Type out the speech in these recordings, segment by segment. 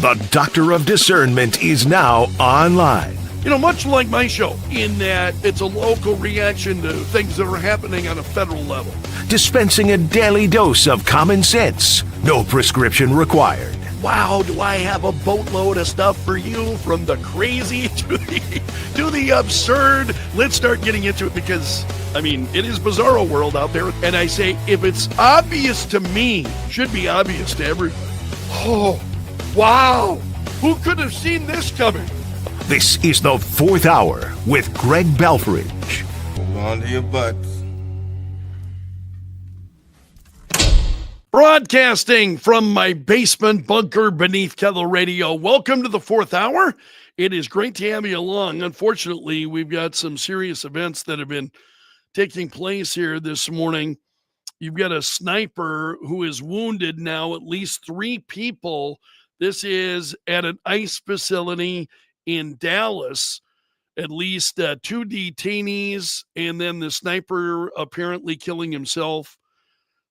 The Doctor of Discernment is now online. You know, much like my show, in that it's a local reaction to things that are happening on a federal level. Dispensing a daily dose of common sense. No prescription required. Wow, do I have a boatload of stuff for you, from the crazy to the absurd. Let's start getting into it because, I mean, it is bizarro world out there. And I say, if it's obvious to me, should be obvious to everybody. Oh, wow. Who could have seen this coming? This is the Fourth Hour with Greg Belfrage. Hold on to your butts. Broadcasting from my basement bunker beneath Kettle Radio. Welcome to the Fourth Hour. It is great to have you along. Unfortunately, we've got some serious events that have been taking place here this morning. You've got a sniper who is wounded now, at least 3 people. This is at an ICE facility in Dallas. At least 2 detainees, and then the sniper apparently killing himself.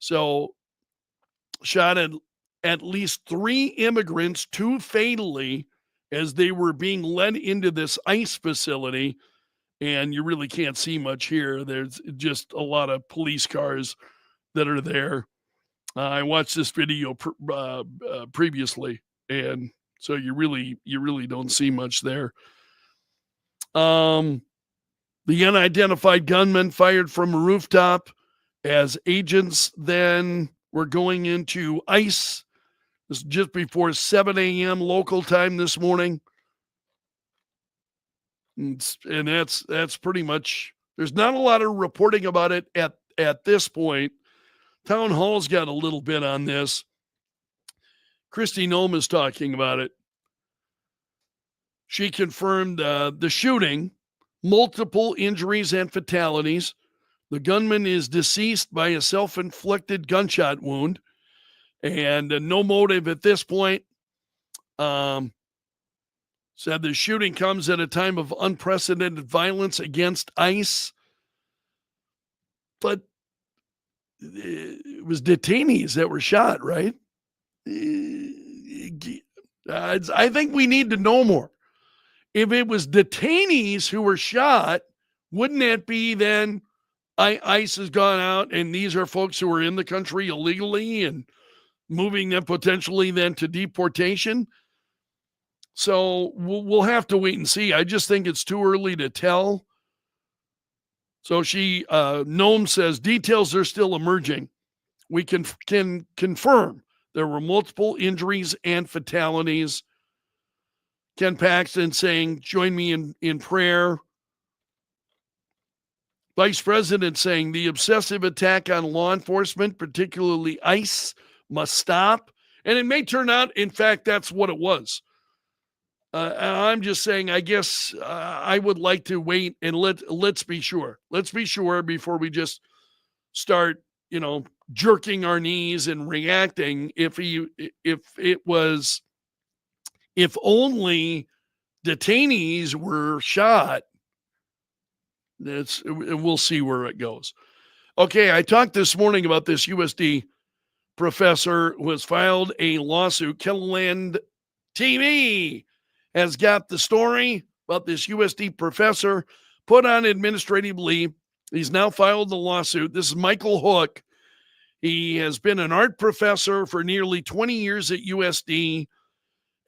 So shot at least 3 immigrants, 2 fatally, as they were being led into this ICE facility. And you really can't see much here. There's just a lot of police cars that are there. I watched this video previously, and so you really don't see much there. The unidentified gunman fired from a rooftop as agents then were going into ICE. This is just before 7 a.m. local time this morning. And that's pretty much, there's not a lot of reporting about it at this point. Town Hall's got a little bit on this. Kristi Noem is talking about it. She confirmed the shooting, multiple injuries and fatalities. The gunman is deceased by a self-inflicted gunshot wound, and no motive at this point. Said the shooting comes at a time of unprecedented violence against ICE. But it was detainees that were shot, right? I think we need to know more. If it was detainees who were shot, wouldn't that be then ICE has gone out and these are folks who are in the country illegally and moving them potentially then to deportation? So we'll have to wait and see. I just think it's too early to tell. So Noem says details are still emerging. We can confirm there were multiple injuries and fatalities. Ken Paxton saying, join me in prayer. Vice President saying the obsessive attack on law enforcement, particularly ICE, must stop. And it may turn out, in fact, that's what it was. I'm just saying, I guess I would like to wait and let's be sure. Let's be sure before we just start, jerking our knees and reacting. If only detainees were shot, we'll see where it goes. Okay, I talked this morning about this USD professor who has filed a lawsuit. Kellerland TV has got the story about this USD professor put on administrative leave. He's now filed the lawsuit. This is Michael Hook. He has been an art professor for nearly 20 years at USD.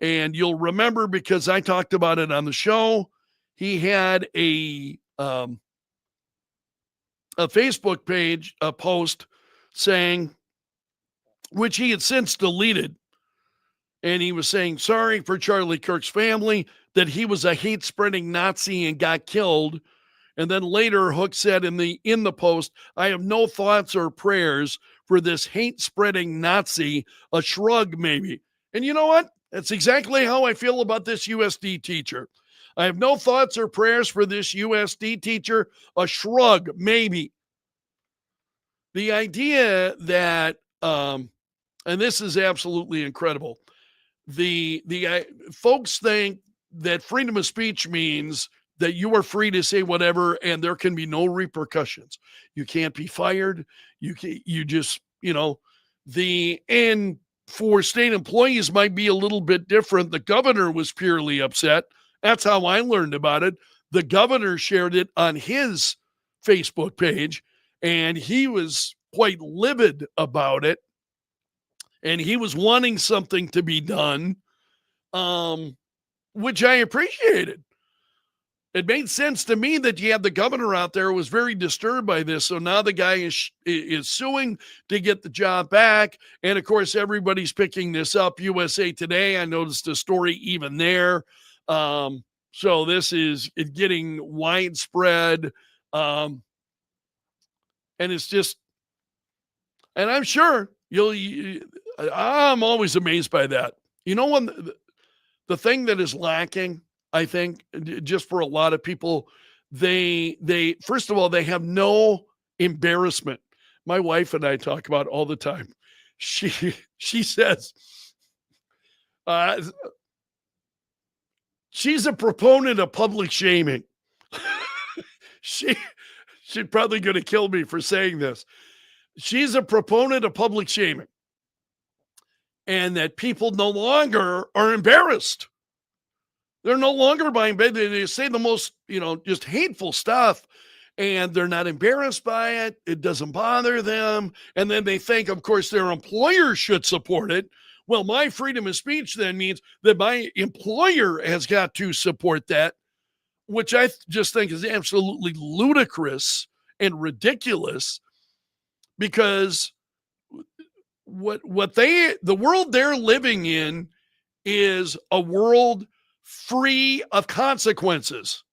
And you'll remember, because I talked about it on the show, he had a Facebook page, a post saying, which he had since deleted, and he was saying sorry for Charlie Kirk's family, that he was a hate-spreading Nazi and got killed. And then later, Hook said in the post, I have no thoughts or prayers for this hate-spreading Nazi, a shrug maybe. And you know what? That's exactly how I feel about this USD teacher. I have no thoughts or prayers for this USD teacher, a shrug maybe. The idea that, and this is absolutely incredible, the folks think that freedom of speech means that you are free to say whatever and there can be no repercussions. You can't be fired. You just, and for state employees might be a little bit different. The governor was purely upset. That's how I learned about it. The governor shared it on his Facebook page, and he was quite livid about it. And he was wanting something to be done, which I appreciated. It made sense to me that you had the governor out there who was very disturbed by this. So now the guy is suing to get the job back. And of course, everybody's picking this up. USA Today, I noticed a story even there. So this is getting widespread. And it's just, and I'm sure I'm always amazed by that. You know, when the thing that is lacking, I think, just for a lot of people, they first of all, they have no embarrassment. My wife and I talk about all the time. She says she's a proponent of public shaming. She's probably going to kill me for saying this. She's a proponent of public shaming, and that people no longer are embarrassed. They're no longer buying bed. They say the most, just hateful stuff, and they're not embarrassed by it. It doesn't bother them. And then they think, of course, their employer should support it. Well, my freedom of speech then means that my employer has got to support that, which I just think is absolutely ludicrous and ridiculous, because the world they're living in is a world free of consequences.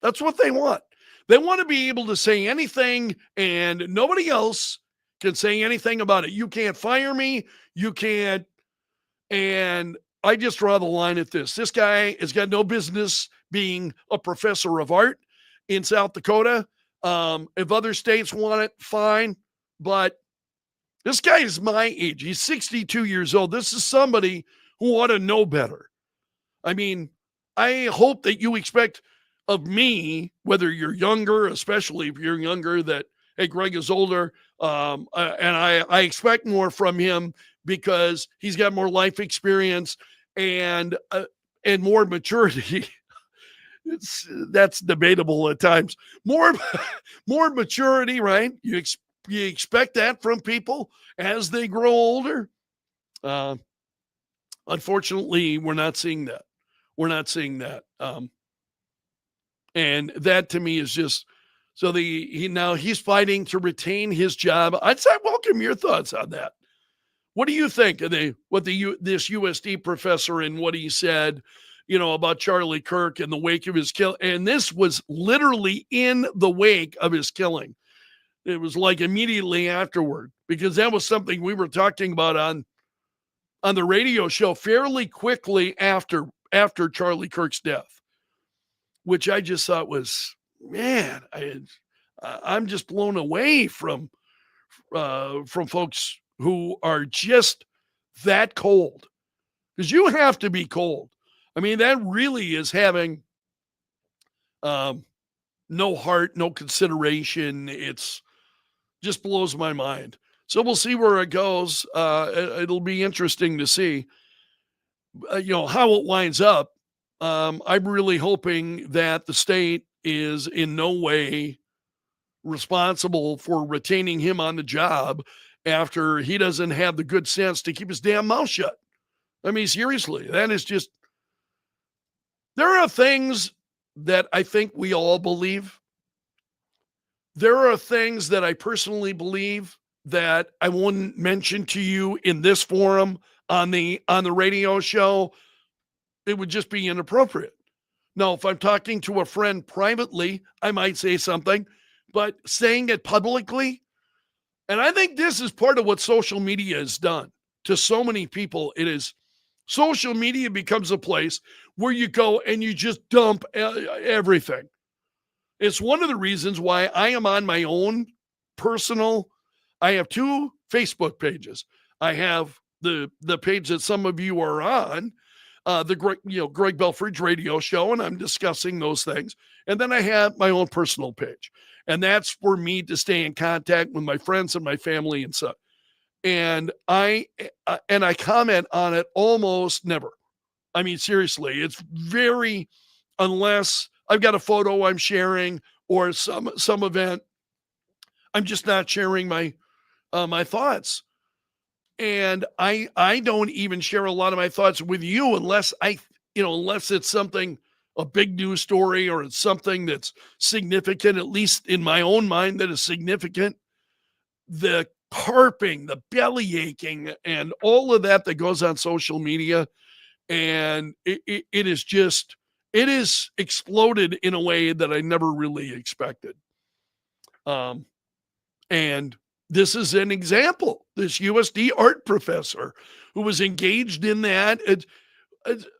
That's what they want. They want to be able to say anything, and nobody else can say anything about it. You can't fire me. You can't. And I just draw the line at this. This guy has got no business being a professor of art in South Dakota. If other states want it, fine. But this guy is my age. He's 62 years old. This is somebody who ought to know better. I mean, I hope that you expect of me, whether you're younger, especially if you're younger, that, hey, Greg is older, and I expect more from him because he's got more life experience and more maturity. That's debatable at times. More maturity, right? You expect that from people as they grow older. Unfortunately, we're not seeing that. We're not seeing that. And that to me is just, so he's fighting to retain his job. I'd say welcome your thoughts on that. What do you think of this USD professor and what he said, about Charlie Kirk in the wake of his kill? And this was literally in the wake of his killing. It was like immediately afterward, because that was something we were talking about on the radio show fairly quickly after Charlie Kirk's death, which I just thought was, man, I'm just blown away from folks who are just that cold, because you have to be cold. I mean, that really is having no heart, no consideration. It's just blows my mind. So we'll see where it goes. It'll be interesting to see, how it winds up. I'm really hoping that the state is in no way responsible for retaining him on the job after he doesn't have the good sense to keep his damn mouth shut. I mean, seriously, that is just, there are things that I think we all believe. There are things that I personally believe that I wouldn't mention to you in this forum on the radio show. It would just be inappropriate. Now, if I'm talking to a friend privately, I might say something, but saying it publicly, and I think this is part of what social media has done to so many people. It is, social media becomes a place where you go and you just dump everything. It's one of the reasons why I am on my own personal. I have two Facebook pages. I have the page that some of you are on, the Greg Belfrage radio show, and I'm discussing those things. And then I have my own personal page, and that's for me to stay in contact with my friends and my family and such. And I comment on it almost never. I mean, seriously, it's very, unless I've got a photo I'm sharing or some event, I'm just not sharing my thoughts. And I don't even share a lot of my thoughts with you unless unless it's something, a big news story, or it's something that's significant, at least in my own mind, that is significant. The carping, the belly aching, and all of that goes on social media, and it is just, it is exploded in a way that I never really expected. And this is an example. This USD art professor who was engaged in that, it's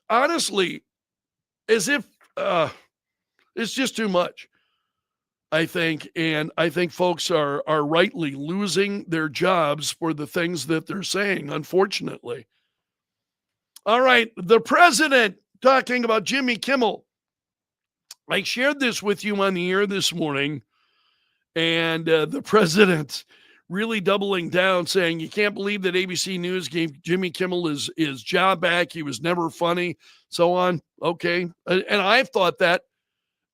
honestly as if it's just too much, I think. And I think folks are rightly losing their jobs for the things that they're saying, unfortunately. All right, the president talking about Jimmy Kimmel. I shared this with you on the air this morning, and the president really doubling down, saying you can't believe that ABC News gave Jimmy Kimmel his job back. He was never funny, so on. Okay, and I've thought that,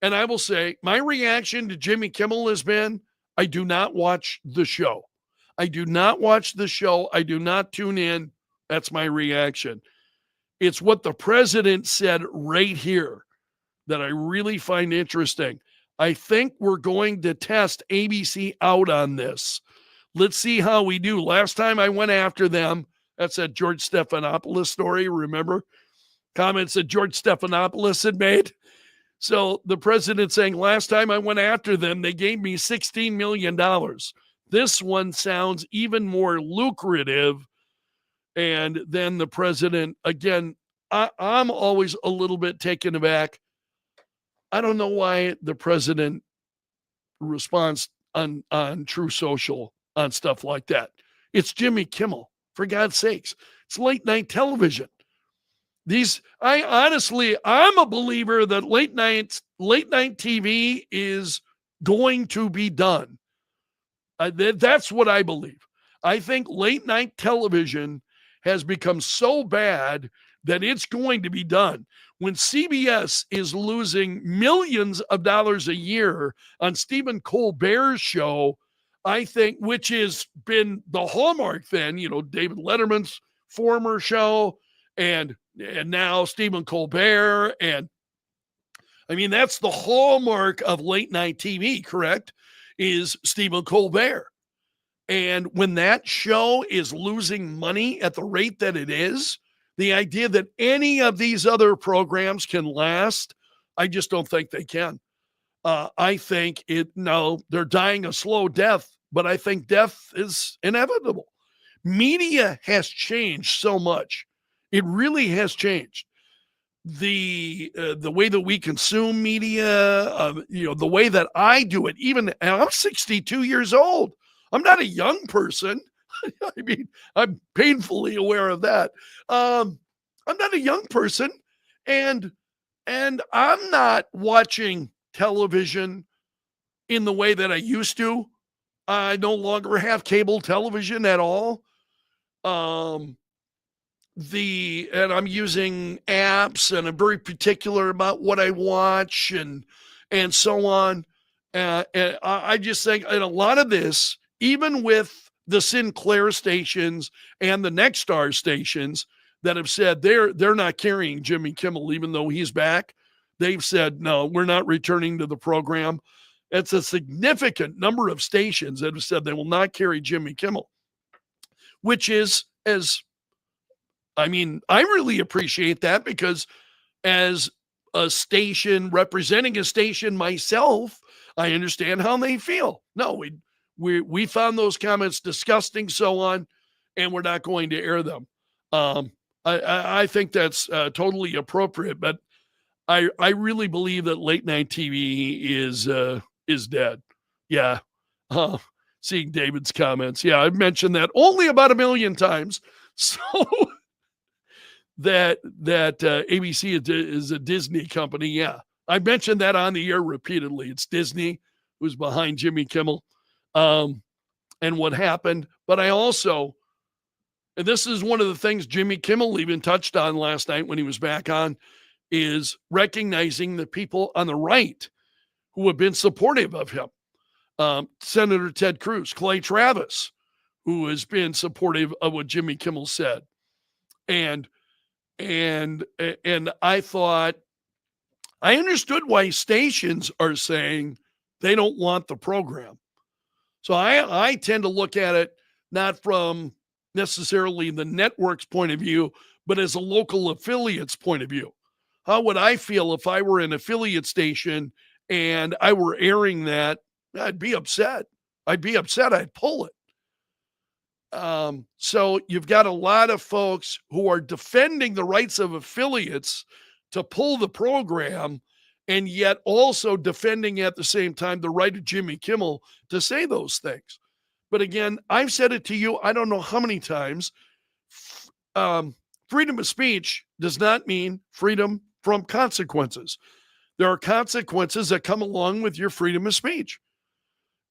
and I will say my reaction to Jimmy Kimmel has been, I do not watch the show. I do not watch the show. I do not tune in. That's my reaction. It's what the president said right here that I really find interesting. I think we're going to test ABC out on this. Let's see how we do. Last time I went after them, that's that George Stephanopoulos story, remember? Comments that George Stephanopoulos had made. So the president saying, last time I went after them, they gave me $16 million. This one sounds even more lucrative. And then the president, again, I'm always a little bit taken aback. I don't know why the president responds on True Social on stuff like that. It's Jimmy Kimmel, for God's sakes. It's late night television. I'm a believer that late night TV is going to be done. That's what I believe. I think late night television has become so bad that it's going to be done. When CBS is losing millions of dollars a year on Stephen Colbert's show, I think, which has been the hallmark then, David Letterman's former show, and now Stephen Colbert. And I mean, that's the hallmark of late night TV, correct? Is Stephen Colbert. And when that show is losing money at the rate that it is, the idea that any of these other programs can last, I just don't think they can. I think they're dying a slow death, but I think death is inevitable. Media has changed so much. It really has changed. The way that we consume media, the way that I do it, and I'm 62 years old. I'm not a young person. I mean, I'm painfully aware of that. I'm not a young person, and I'm not watching television in the way that I used to. I no longer have cable television at all. And I'm using apps, and I'm very particular about what I watch and so on. And I just think, and a lot of this, even with the Sinclair stations and the Nexstar stations that have said they're not carrying Jimmy Kimmel, even though he's back, they've said, no, we're not returning to the program. It's a significant number of stations that have said they will not carry Jimmy Kimmel, which is, I really appreciate that, because as a station, representing a station myself, I understand how they feel. No, we found those comments disgusting, so on, and we're not going to air them. I think that's totally appropriate, but I really believe that late night TV is dead. Yeah. Seeing David's comments. Yeah, I've mentioned that only about 1 million times. So that ABC is a Disney company. Yeah, I mentioned that on the air repeatedly. It's Disney who's behind Jimmy Kimmel, and what happened. But I also And this is one of the things Jimmy Kimmel even touched on last night when he was back on, is recognizing the people on the right who have been supportive of him. Senator Ted Cruz, Clay Travis, who has been supportive of what Jimmy Kimmel said. And I thought, I understood why stations are saying they don't want the program. So I tend to look at it not from necessarily the network's point of view, but as a local affiliate's point of view. How would I feel if I were an affiliate station and I were airing that? I'd be upset. I'd pull it. So you've got a lot of folks who are defending the rights of affiliates to pull the program, and yet also defending at the same time the right of Jimmy Kimmel to say those things. But again, I've said it to you, I don't know how many times. Freedom of speech does not mean freedom from consequences. There are consequences that come along with your freedom of speech.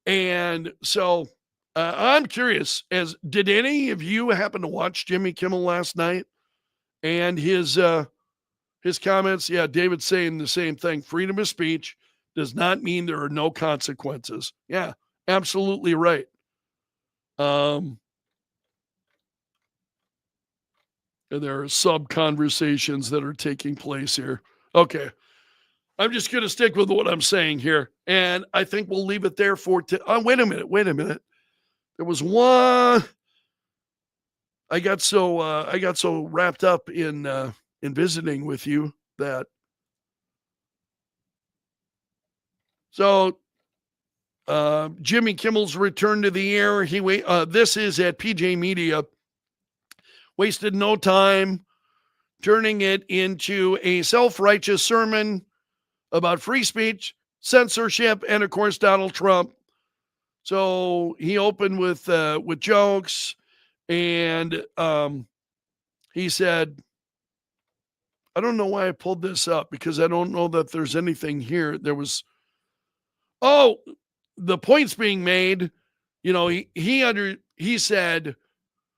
And so I'm curious, did any of you happen to watch Jimmy Kimmel last night and his comments? Yeah, David's saying the same thing. Freedom of speech does not mean there are no consequences. Yeah, absolutely right. There are sub-conversations that are taking place here. Okay. I'm just going to stick with what I'm saying here. And I think we'll leave it there for wait a minute. There was one. I got so wrapped up in visiting with you that. So Jimmy Kimmel's return to the air. This is at PJ Media. Wasted no time turning it into a self-righteous sermon about free speech, censorship, and of course Donald Trump. So he opened with jokes, and he said, I don't know why I pulled this up, because I don't know that there's anything here. There was, the points being made. You know, he said,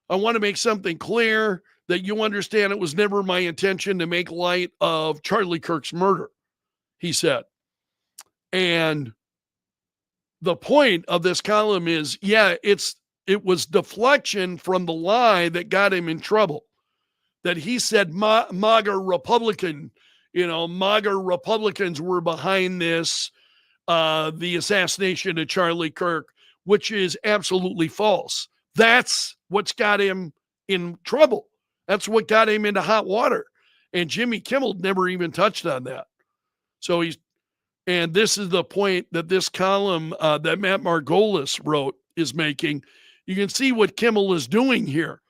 I want to make something clear that you understand it was never my intention to make light of Charlie Kirk's murder, he said. And the point of this column is, it was deflection from the lie that got him in trouble. That he said MAGA Republicans were behind this, the assassination of Charlie Kirk, which is absolutely false. That's what's got him in trouble. That's what got him into hot water. And Jimmy Kimmel never even touched on that. So and this is the point that this column that Matt Margolis wrote is making. You can see what Kimmel is doing here.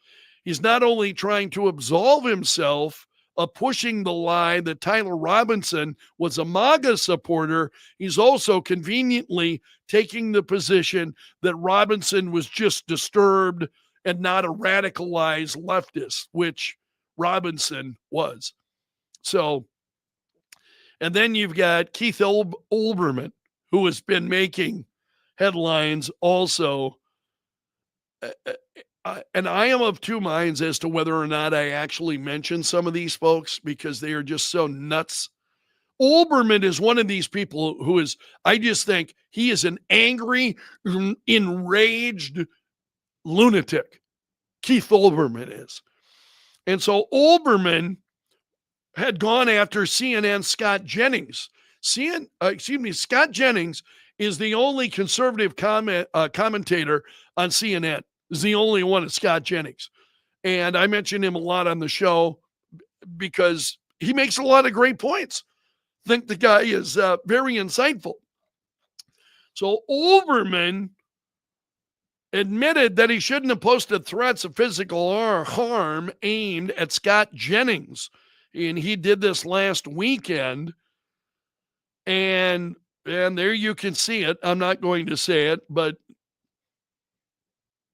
He's not only trying to absolve himself of pushing the lie that Tyler Robinson was a MAGA supporter, he's also conveniently taking the position that Robinson was just disturbed and not a radicalized leftist, which Robinson was. So, and then you've got Keith Olbermann, who has been making headlines also. And I am of two minds as to whether or not I actually mention some of these folks, because they are just so nuts. Olbermann is one of these people who is, I just think he is an angry, enraged lunatic. Keith Olbermann is. And so Olbermann had gone after CNN Scott Jennings. Scott Jennings is the only conservative commentator on CNN. Is the only one, is Scott Jennings. And I mention him a lot on the show because he makes a lot of great points. I think the guy is very insightful. So Olbermann admitted that he shouldn't have posted threats of physical harm aimed at Scott Jennings. And he did this last weekend. And there you can see it. I'm not going to say it, but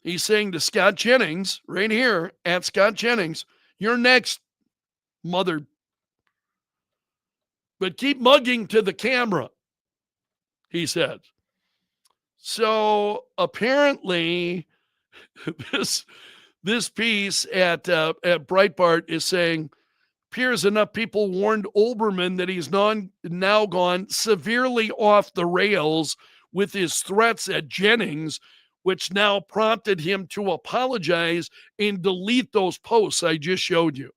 he's saying to Scott Jennings, right here, at Scott Jennings, you're next, mother. But keep mugging to the camera, he said. So apparently This piece at Breitbart is saying, appears enough people warned Olbermann that he's now gone severely off the rails with his threats at Jennings, which now prompted him to apologize and delete those posts I just showed you.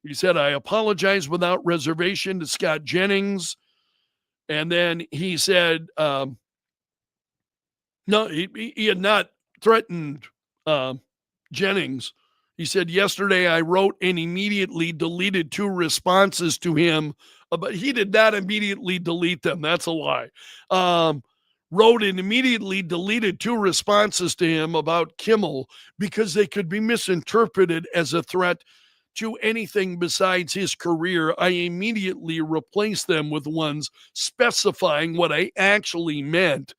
He said, I apologize without reservation to Scott Jennings. And then he said, no, he had not threatened Jennings. He said, yesterday I wrote and immediately deleted 2 responses to him, but he did not immediately delete them. That's a lie. Wrote and immediately deleted 2 responses to him about Kimmel because they could be misinterpreted as a threat to anything besides his career. I immediately replaced them with ones specifying what I actually meant.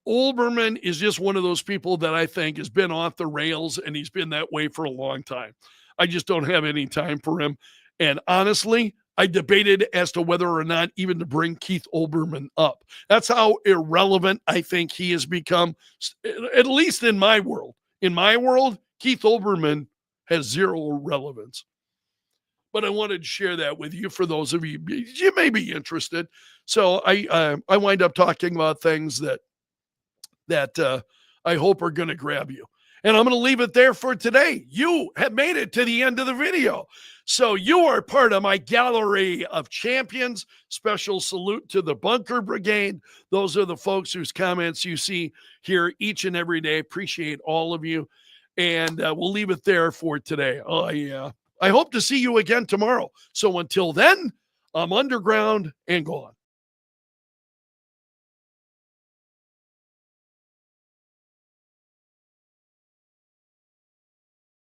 Olbermann is just one of those people that I think has been off the rails, and he's been that way for a long time. I just don't have any time for him. And honestly, I debated as to whether or not even to bring Keith Olbermann up. That's how irrelevant I think he has become, at least in my world. In my world, Keith Olbermann has 0 relevance. But I wanted to share that with you for those of you may be interested. So I wind up talking about things that I hope are going to grab you. And I'm going to leave it there for today. You have made it to the end of the video. So you are part of my gallery of champions. Special salute to the Bunker Brigade. Those are the folks whose comments you see here each and every day. Appreciate all of you. And we'll leave it there for today. I hope to see you again tomorrow. So until then, I'm underground and gone.